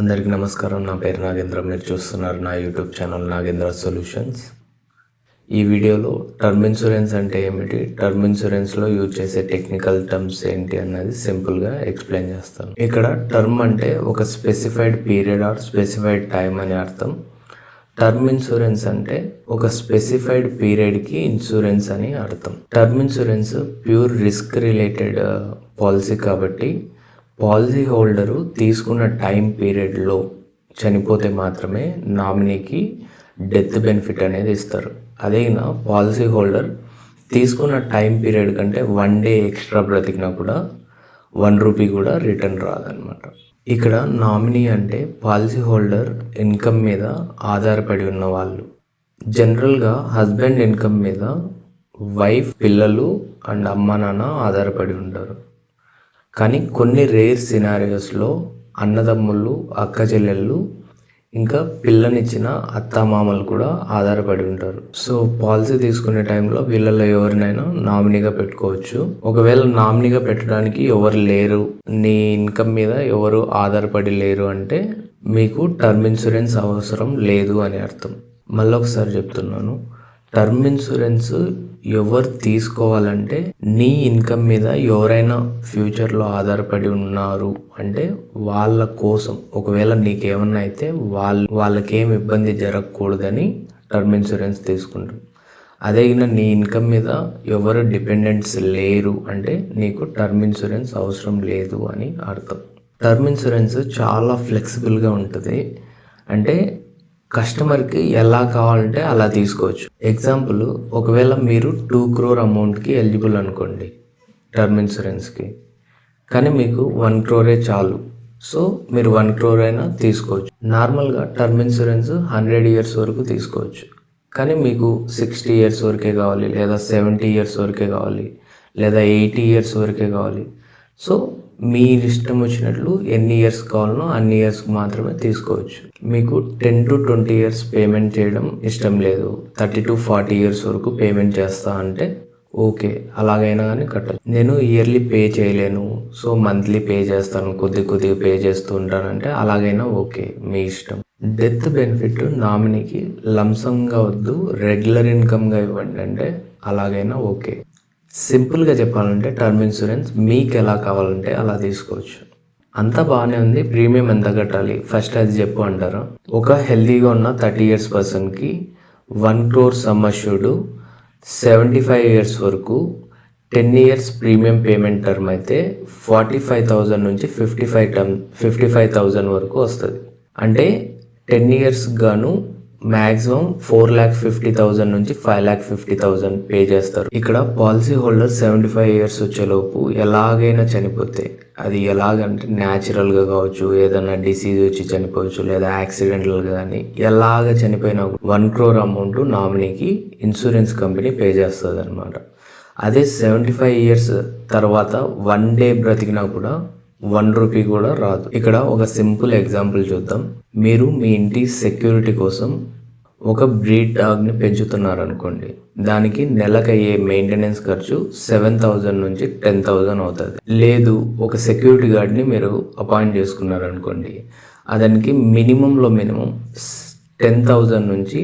అందరికీ నమస్కారం. నా పేరు నాగేంద్ర. మీరు చూస్తున్నారు నా యూట్యూబ్ ఛానల్ నాగేంద్ర సొల్యూషన్స్. ఈ వీడియోలో టర్మ్ ఇన్సూరెన్స్ అంటే ఏమిటి, టర్మ్ ఇన్సూరెన్స్లో యూజ్ చేసే టెక్నికల్ టర్మ్స్ ఏంటి అన్నది సింపుల్గా ఎక్స్ప్లెయిన్ చేస్తాను. ఇక్కడ టర్మ్ అంటే ఒక specified period are specified time అని అర్థం. టర్మ్ ఇన్సూరెన్స్ అంటే ఒక స్పెసిఫైడ్ పీరియడ్కి ఇన్సూరెన్స్ అని అర్థం. Term insurance pure risk related policy కాబట్టి పాలసీ హోల్డరు తీసుకున్న టైం పీరియడ్లో చనిపోతే మాత్రమే నామినీకి డెత్ బెనిఫిట్ అనేది ఇస్తారు. అదే పాలసీ హోల్డర్ తీసుకున్న టైం పీరియడ్ కంటే 1 డే ఎక్స్ట్రా బ్రతికినా కూడా ₹1 కూడా రిటర్న్ రాదనమాట. ఇక్కడ నామినీ అంటే పాలసీ హోల్డర్ ఇన్కమ్ మీద ఆధారపడి ఉన్న వాళ్ళు. జనరల్గా హస్బెండ్ ఇన్కమ్ మీద వైఫ్, పిల్లలు అండ్ అమ్మ నాన్న ఆధారపడి ఉంటారు. కానీ కొన్ని రేర్ సినారియోస్లో అన్నదమ్ముళ్ళు, అక్క చెల్లెళ్ళు, ఇంకా పిల్లనిచ్చిన అత్తామామలు కూడా ఆధారపడి ఉంటారు. సో పాలసీ తీసుకునే టైంలో వీళ్ళలో ఎవరినైనా నామినీగా పెట్టుకోవచ్చు. ఒకవేళ నామినీగా పెట్టడానికి ఎవరు లేరు, నీ ఇన్కమ్ మీద ఎవరు ఆధారపడి లేరు అంటే మీకు టర్మ్ ఇన్సూరెన్స్ అవసరం లేదు అని అర్థం. మళ్ళీ ఒకసారి చెప్తున్నాను, టర్మ్ ఇన్సూరెన్స్ ఎవరు తీసుకోవాలంటే నీ ఇన్కమ్ మీద ఎవరైనా ఫ్యూచర్లో ఆధారపడి ఉన్నారు అంటే వాళ్ళ కోసం. ఒకవేళ నీకేమన్నా అయితే వాళ్ళకేం ఇబ్బంది జరగకూడదని టర్మ్ ఇన్సూరెన్స్ తీసుకుంటాం. అదే నీ ఇన్కమ్ మీద ఎవరు డిపెండెంట్స్ లేరు అంటే నీకు టర్మ్ ఇన్సూరెన్స్ అవసరం లేదు అని అర్థం. టర్మ్ ఇన్సూరెన్స్ చాలా ఫ్లెక్సిబుల్గా ఉంటుంది. అంటే కస్టమర్కి ఎలా కావాలంటే అలా తీసుకోవచ్చు. ఎగ్జాంపుల్, ఒకవేళ మీరు 2 crore అమౌంట్కి ఎలిజిబుల్ అనుకోండి టర్మ్ ఇన్సూరెన్స్కి, కానీ మీకు 1 crore చాలు. సో మీరు 1 crore అయినా తీసుకోవచ్చు. నార్మల్గా టర్మ్ ఇన్సూరెన్స్ 100 years వరకు తీసుకోవచ్చు. కానీ మీకు 60 years వరకే కావాలి, లేదా 70 years వరకే కావాలి, లేదా 80 years వరకే కావాలి. సో మీ ఇష్టం వచ్చినట్లు ఎన్ని ఇయర్స్ కావాలనో అన్ని ఇయర్స్కి మాత్రమే తీసుకోవచ్చు. మీకు 10 to 20 years పేమెంట్ చేయడం ఇష్టం లేదు, 30 to 40 years వరకు పేమెంట్ చేస్తా అంటే ఓకే, అలాగైనా కానీ కట్టచ్చు. నేను ఇయర్లీ పే చేయలేను, సో మంత్లీ పే చేస్తాను, కొద్దిగా పే చేస్తూ ఉంటానంటే అలాగైనా ఓకే, మీ ఇష్టం. డెత్ బెనిఫిట్ నామినీకి లంసంగా వద్దు, రెగ్యులర్ ఇన్కమ్గా ఇవ్వండి అంటే అలాగైనా ఓకే. సింపుల్గా చెప్పాలంటే టర్మ్ ఇన్సూరెన్స్ మీకు ఎలా కావాలంటే అలా తీసుకోవచ్చు. అంతా బాగానే ఉంది. ప్రీమియం ఎంత కట్టాలి ఫస్ట్ అది చెప్పు అంటారు. ఒక హెల్తీగా ఉన్న 30 years పర్సన్కి 1 crore సమ్ అష్యూర్డ్, 75 years వరకు 10 years ప్రీమియం పేమెంట్ టర్మ్ అయితే 45,000 నుంచి 55,000 వరకు వస్తుంది. అంటే 10 years గాను మ్యాక్సిమం 4,50,000 నుంచి 5,50,000 పే చేస్తారు. ఇక్కడ పాలసీ హోల్డర్ 75 years వచ్చేలోపు ఎలాగైనా చనిపోతే, అది ఎలాగంటే న్యాచురల్గా కావచ్చు, ఏదైనా డిసీజ్ వచ్చి చనిపోవచ్చు, లేదా యాక్సిడెంటల్గా కానీ ఎలాగ చనిపోయినా 1 crore అమౌంట్ నామినీకి ఇన్సూరెన్స్ కంపెనీ పే చేస్తుంది అనమాట. అదే 75 years తర్వాత 1 day బ్రతికినా కూడా ₹1 కూడా రాదు. ఇక్కడ ఒక సింపుల్ ఎగ్జాంపుల్ చూద్దాం. మీరు మీ ఇంటి సెక్యూరిటీ కోసం ఒక బ్రీడ్ డాగ్ని పెంచుతున్నారు అనుకోండి. దానికి నెలకయ్యే మెయింటెనెన్స్ ఖర్చు 7,000 నుంచి 10,000 అవుతుంది. లేదు, ఒక సెక్యూరిటీ గార్డ్ని మీరు అపాయింట్ చేసుకున్నారు అనుకోండి, దానికి మినిమం 10,000 నుంచి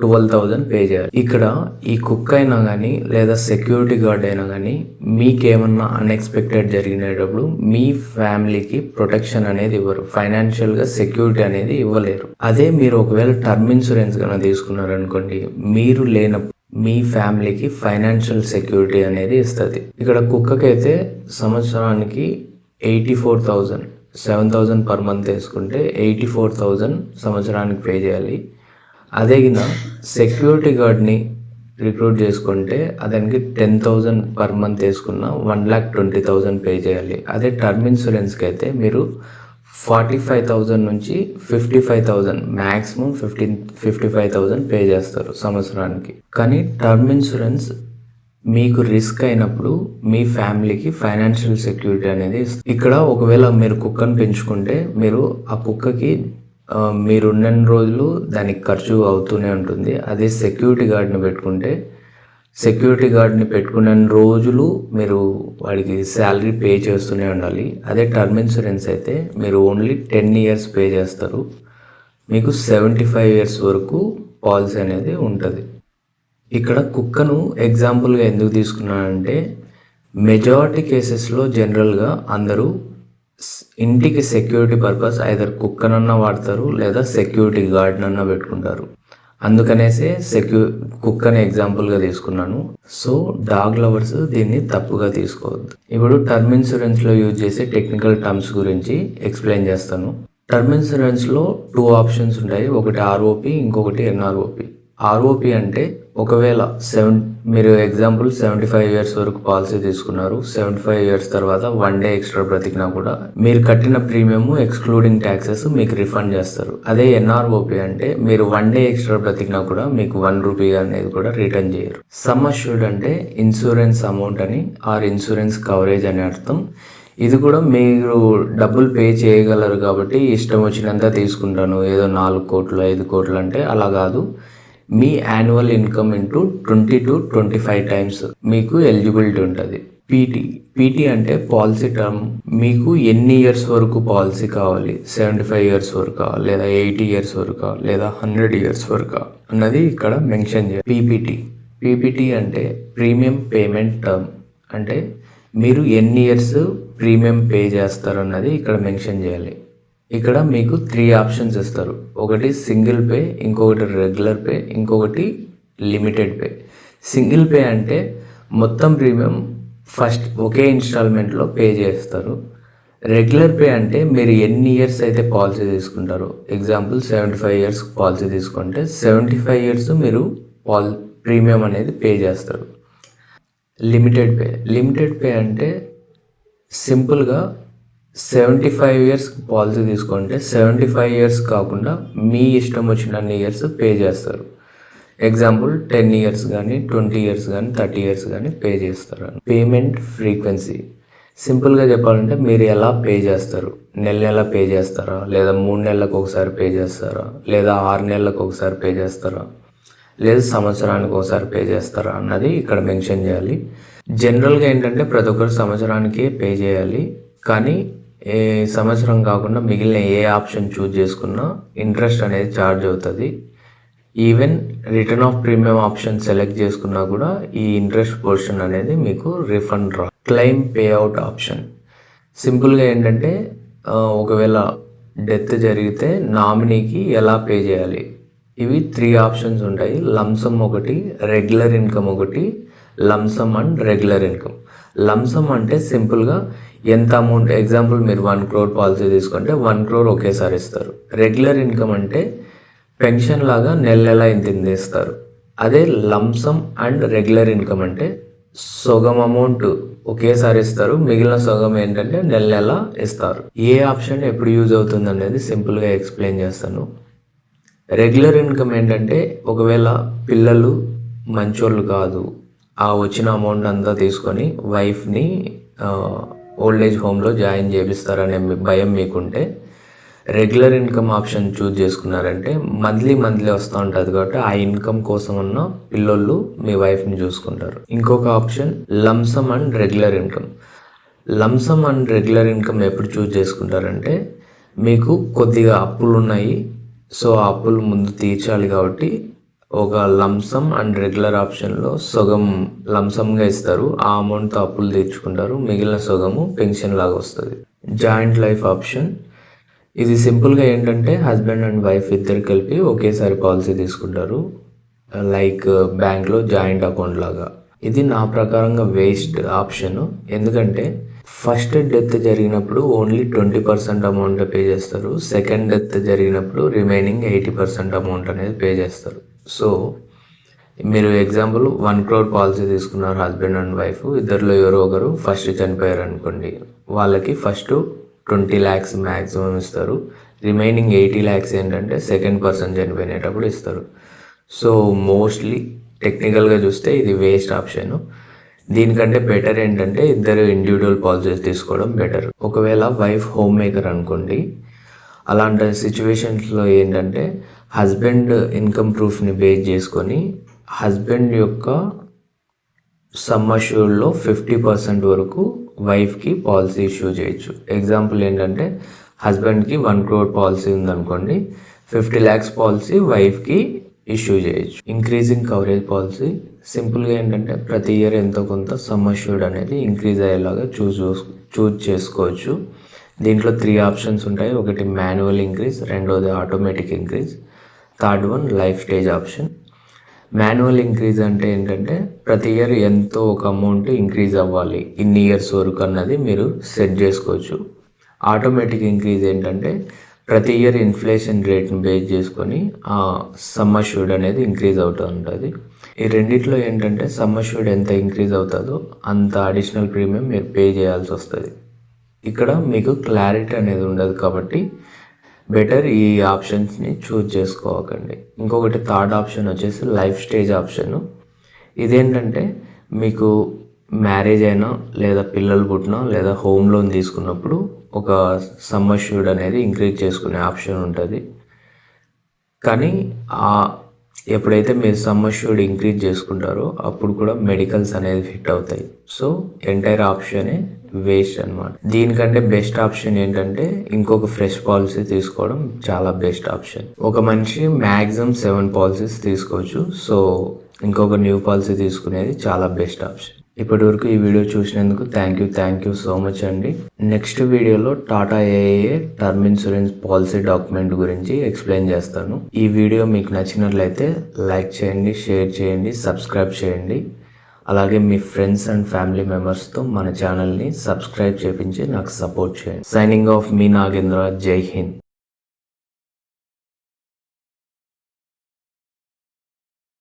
12,000 పే చేయాలి. ఇక్కడ ఈ కుక్ అయినా కానీ లేదా సెక్యూరిటీ గార్డ్ అయినా కానీ మీకేమన్నా అన్ఎక్స్పెక్టెడ్ జరిగినప్పుడు మీ ఫ్యామిలీకి ప్రొటెక్షన్ అనేది ఇవ్వరు, ఫైనాన్షియల్గా సెక్యూరిటీ అనేది ఇవ్వలేరు. అదే మీరు ఒకవేళ టర్మ్ ఇన్సూరెన్స్ కన్నా తీసుకున్నారనుకోండి, మీరు లేనప్పుడు మీ ఫ్యామిలీకి ఫైనాన్షియల్ సెక్యూరిటీ అనేది ఇస్తుంది. ఇక్కడ కుక్కకి అయితే సంవత్సరానికి 84,000, 7,000 పర్ మంత్ వేసుకుంటే 84,000 సంవత్సరానికి పే చేయాలి. అదే సెక్యూరిటీ గార్డ్ని రిక్రూట్ చేసుకుంటే దానికి 10,000 పర్ మంత్ వేసుకున్న 1,20,000 పే చేయాలి. అదే టర్మ్ ఇన్సూరెన్స్కి అయితే మీరు 45,000 నుంచి 55,000, మ్యాక్సిమం 55,000 పే చేస్తారు సంవత్సరానికి. కానీ టర్మ్ ఇన్సూరెన్స్ మీకు రిస్క్ అయినప్పుడు మీ ఫ్యామిలీకి ఫైనాన్షియల్ సెక్యూరిటీ అనేది ఇస్తుంది. ఇక్కడ ఒకవేళ మీరు కుక్కను పెంచుకుంటే మీరు ఆ కుక్కకి మీరున్న రోజులు దానికి ఖర్చు అవుతూనే ఉంటుంది. అదే సెక్యూరిటీ గార్డ్ని పెట్టుకుంటే సెక్యూరిటీ గార్డ్ని పెట్టుకున్న రోజులు మీరు వాడికి శాలరీ పే చేస్తూనే ఉండాలి. అదే టర్మ్ ఇన్సూరెన్స్ అయితే మీరు ఓన్లీ 10 years పే చేస్తారు. మీకు 75 years వరకు పాలసీ అనేది ఉంటుంది. ఇక్కడ కుక్కను ఎగ్జాంపుల్గా ఎందుకు తీసుకున్నానంటే మెజారిటీ కేసెస్లో జనరల్గా అందరూ ఇంటికి సెక్యూరిటీ పర్పస్ ఐదర్ కుక్కనన్నా వాడతారు లేదా సెక్యూరిటీ గార్డ్నన్నా పెట్టుకుంటారు. అందుకనేసే కుక్కని ఎగ్జాంపుల్గా తీసుకున్నాను. సో డాగ్ లవర్స్ దీన్ని తప్పుగా తీసుకోవద్దు. ఇప్పుడు టర్మ్ ఇన్సూరెన్స్లో యూజ్ చేసే టెక్నికల్ టర్మ్స్ గురించి ఎక్స్ప్లెయిన్ చేస్తాను. టర్మ్ ఇన్సూరెన్స్లో 2 ఆప్షన్స్ ఉంటాయి. ఒకటి ఆర్ఓపి, ఇంకొకటి ఎన్ఆర్ఓపి. ఆర్ఓపి అంటే ఒకవేళ మీరు ఎగ్జాంపుల్ 75 years వరకు పాలసీ తీసుకున్నారు. 75 years తర్వాత 1 day ఎక్స్ట్రా బ్రతికినా కూడా మీరు కట్టిన ప్రీమియం ఎక్స్క్లూడింగ్ ట్యాక్సెస్ మీకు రిఫండ్ చేస్తారు. అదే ఎన్ఆర్ఓపి అంటే మీరు 1 day ఎక్స్ట్రా బ్రతికినా కూడా మీకు 1 rupee అనేది కూడా రిటర్న్ చేయరు. సమ్ అష్యూర్డ్ అంటే ఇన్సూరెన్స్ అమౌంట్ అని ఆర్ ఇన్సూరెన్స్ కవరేజ్ అని అర్థం. ఇది కూడా మీరు డబ్బులు పే చేయగలరు కాబట్టి ఇష్టం వచ్చినంత తీసుకుంటాను, ఏదో 4 కోట్లు 5 కోట్లు అంటే అలా కాదు. మీ annual income into 20 to 25 times మీకు ఎలిజిబిలిటీ ఉంటుంది. పీటీ అంటే పాలసీ టర్మ్. మీకు ఎన్ని ఇయర్స్ వరకు పాలసీ కావాలి, 75 years వరకు లేదా 80 years వరకు లేదా 100 years వరకు అన్నది ఇక్కడ మెన్షన్ చేయాలి. పీపీటీ అంటే ప్రీమియం పేమెంట్ టర్మ్. అంటే మీరు ఎన్ని ఇయర్స్ ప్రీమియం పే చేస్తారన్నది ఇక్కడ మెన్షన్ చేయాలి. ఇక్కడ మీకు 3 ఆప్షన్స్ ఇస్తారు. ఒకటి సింగిల్ పే, ఇంకొకటి రెగ్యులర్ పే, ఇంకొకటి లిమిటెడ్ పే. సింగిల్ పే అంటే మొత్తం ప్రీమియం ఫస్ట్ ఒకే ఇన్స్టాల్మెంట్లో పే చేస్తారు. రెగ్యులర్ పే అంటే మీరు ఎన్ని ఇయర్స్ అయితే పాలసీ తీసుకుంటారో, ఎగ్జాంపుల్ 75 years పాలసీ తీసుకుంటే 75 years మీరు ప్రీమియం అనేది పే చేస్తారు. లిమిటెడ్ పే అంటే సింపుల్గా 75 years పాలసీ తీసుకుంటే 75 years కాకుండా మీ ఇష్టం వచ్చినన్ని ఇయర్స్ పే చేస్తారు. ఎగ్జాంపుల్ 10 years కానీ 20 years కానీ 30 years కానీ పే చేస్తారు. పేమెంట్ ఫ్రీక్వెన్సీ సింపుల్గా చెప్పాలంటే మీరు ఎలా పే చేస్తారు, నెల పే చేస్తారా, లేదా 3 నెలలకు ఒకసారి పే చేస్తారా, లేదా 6 నెలలకు ఒకసారి పే చేస్తారా, లేదా సంవత్సరానికి ఒకసారి పే చేస్తారా అన్నది ఇక్కడ మెన్షన్ చేయాలి. జనరల్గా ఏంటంటే ప్రతి ఒక్కరు సంవత్సరానికి పే చేయాలి. కానీ ఏ సంవత్సరం కాకుండా మిగిలిన ఏ ఆప్షన్ చూజ్ చేసుకున్నా ఇంట్రెస్ట్ అనేది ఛార్జ్ అవుతుంది. Even return of premium option select చేసుకున్నా కూడా ఈ ఇంట్రెస్ట్ పోర్షన్ అనేది మీకు refund claim pay out option. సింపుల్గా ఏంటంటే ఒకవేళ డెత్ జరిగితే నామినీకి ఎలా పే చేయాలి, ఇవి 3 ఆప్షన్స్ ఉంటాయి. లంసమ్ ఒకటి, రెగ్యులర్ ఇన్కమ్ ఒకటి, lump sum and regular income. Lump sum అంటే సింపుల్గా ఎంత అమౌంట్, ఎగ్జాంపుల్ మీరు 1 crore పాలసీ తీసుకుంటే 1 crore ఒకేసారి ఇస్తారు. రెగ్యులర్ ఇన్కమ్ అంటే పెన్షన్ లాగా నెల ఇంత ఇస్తారు. అదే లంసమ్ అండ్ రెగ్యులర్ ఇన్కమ్ అంటే సగం అమౌంట్ ఒకేసారి ఇస్తారు, మిగిలిన సగం ఏంటంటే నెల ఇస్తారు. ఏ ఆప్షన్ ఎప్పుడు యూజ్ అవుతుంది అనేది సింపుల్గా ఎక్స్ప్లెయిన్ చేస్తాను. రెగ్యులర్ ఇన్కమ్ ఏంటంటే ఒకవేళ పిల్లలు మంచోళ్ళు కాదు, ఆ వచ్చిన అమౌంట్ అంతా తీసుకొని వైఫ్ని ఓల్డ్ ఏజ్ హోమ్లో జాయిన్ చేపిస్తారనే భయం మీకుంటే రెగ్యులర్ ఇన్కమ్ ఆప్షన్ చూజ్ చేసుకున్నారంటే మంత్లీ వస్తూ ఉంటుంది కాబట్టి ఆ ఇన్కమ్ కోసం ఉన్న పిల్లోళ్ళు మీ వైఫ్ని చూసుకుంటారు. ఇంకొక option lump sum and regular income. Lump sum and regular income ఎప్పుడు చూజ్ చేసుకుంటారంటే మీకు కొద్దిగా అప్పులు ఉన్నాయి, సో ఆ అప్పులు ముందు తీర్చాలి కాబట్టి ఒక లంసమ్ అండ్ రెగ్యులర్ ఆప్షన్లో సగం లంసమ్గా ఇస్తారు, ఆ అమౌంట్తో అప్పులు తీర్చుకుంటారు, మిగిలిన సగము పెన్షన్ లాగా వస్తుంది. జాయింట్ లైఫ్ ఆప్షన్, ఇది సింపుల్గా ఏంటంటే హస్బెండ్ అండ్ వైఫ్ ఇద్దరు కలిపి ఒకేసారి పాలసీ తీసుకుంటారు, లైక్ బ్యాంక్లో జాయింట్ అకౌంట్ లాగా. ఇది నా ప్రకారంగా వేస్ట్ ఆప్షన్. ఎందుకంటే ఫస్ట్ డెత్ జరిగినప్పుడు ఓన్లీ 20% అమౌంట్ పే చేస్తారు, సెకండ్ డెత్ జరిగినప్పుడు రిమైనింగ్ 80% అమౌంట్ అనేది పే చేస్తారు. సో మీరు ఎగ్జాంపుల్ 1 crore పాలసీ తీసుకున్నారు, హస్బెండ్ అండ్ వైఫ్ ఇద్దరిలో ఎవరో ఒకరు ఫస్ట్ చనిపోయారు అనుకోండి, వాళ్ళకి ఫస్ట్ 20 lakhs మ్యాక్సిమం ఇస్తారు, రిమైనింగ్ 80 lakhs ఏంటంటే సెకండ్ పర్సన్ చనిపోయినప్పుడు ఇస్తారు. సో మోస్ట్లీ టెక్నికల్గా చూస్తే ఇది వేస్ట్ ఆప్షన్. దీనికంటే బెటర్ ఏంటంటే ఇద్దరు ఇండివిజువల్ పాలసీస్ తీసుకోవడం బెటర్. ఒకవేళ వైఫ్ హోమ్ మేకర్ అనుకోండి, అలాంటి సిచ్యువేషన్స్లో ఏంటంటే హస్బెండ్ ఇన్కమ్ ప్రూఫ్ని బేస్ చేసుకొని హస్బెండ్ యొక్క సమ్ అష్యూర్డ్లో 50% వరకు వైఫ్కి పాలసీ ఇష్యూ చేయొచ్చు. ఎగ్జాంపుల్ ఏంటంటే హస్బెండ్కి 1 crore పాలసీ ఉందనుకోండి, 50 lakhs పాలసీ వైఫ్కి ఇష్యూ చేయొచ్చు. ఇంక్రీజింగ్ కవరేజ్ పాలసీ సింపుల్గా ఏంటంటే ప్రతి ఇయర్ ఎంతో కొంత సమ్ అష్యూర్డ్ అనేది ఇంక్రీజ్ అయ్యేలాగా చూజ్ చేసుకోవచ్చు. దీంట్లో 3 ఆప్షన్స్ ఉంటాయి. ఒకటి మాన్యువల్ ఇంక్రీజ్, రెండోది automatic increase, third one life stage option. Manual increase అంటే ఏంటంటే ప్రతి ఇయర్ ఎంతో ఒక అమౌంట్ ఇంక్రీజ్ అవ్వాలి ఇన్ని ఇయర్స్ వరకు అన్నది మీరు సెట్ చేసుకోవచ్చు. ఆటోమేటిక్ ఇంక్రీజ్ ఏంటంటే ప్రతి ఇయర్ ఇన్ఫ్లేషన్ రేట్ని బేస్ చేసుకొని ఆ సమ్ అష్యూర్డ్ అనేది ఇంక్రీజ్ అవుతూ ఉంటుంది. ఈ రెండిట్లో ఏంటంటే సమ్ అష్యూర్డ్ ఎంత ఇంక్రీజ్ అవుతుందో అంత అడిషనల్ ప్రీమియం మీరు పే చేయాల్సి వస్తుంది. ఇక్కడ మీకు క్లారిటీ అనేది ఉండదు కాబట్టి బెటర్ ఈ ఆప్షన్స్ని చూజ్ చేసుకోకండి. ఇంకొకటి థర్డ్ ఆప్షన్ వచ్చేసి లైఫ్ స్టేజ్ ఆప్షన్. ఇదేంటంటే మీకు మ్యారేజ్ అయినా లేదా పిల్లలు పుట్టినా లేదా హోమ్ లోన్ తీసుకున్నప్పుడు ఒక సమ్ అష్యూర్డ్ అనేది ఇంక్రీజ్ చేసుకునే ఆప్షన్ ఉంటుంది. కానీ ఎప్పుడైతే మీరు సమ్ అష్యూర్డ్ ఇంక్రీజ్ చేసుకుంటారో అప్పుడు కూడా మెడికల్స్ అనేది ఫిట్ అవుతాయి. సో ఎంటైర్ ఆప్షనే వేస్ట్ అనమాట. దీనికంటే బెస్ట్ ఆప్షన్ ఏంటంటే ఇంకొక ఫ్రెష్ పాలసీ తీసుకోవడం చాలా బెస్ట్ ఆప్షన్. ఒక మనిషి మ్యాక్సిమం 7 పాలసీస్ తీసుకోవచ్చు. సో ఇంకొక న్యూ పాలసీ తీసుకునేది చాలా బెస్ట్ ఆప్షన్. ఇప్పటి వరకు ఈ వీడియో చూసినందుకు థ్యాంక్ యూ సో మచ్ అండి. నెక్స్ట్ వీడియోలో Tata AIA term insurance policy document గురించి ఎక్స్ప్లెయిన్ చేస్తాను. ఈ వీడియో మీకు నచ్చినట్లయితే లైక్ చేయండి, షేర్ చేయండి, సబ్స్క్రైబ్ చేయండి. అలాగే మీ ఫ్రెండ్స్ అండ్ ఫ్యామిలీ మెంబర్స్తో మన ఛానల్ని సబ్స్క్రైబ్ చేయించి నాకు సపోర్ట్ చేయండి. సైనింగ్ ఆఫ్ మీ నాగేంద్ర. జై హింద్.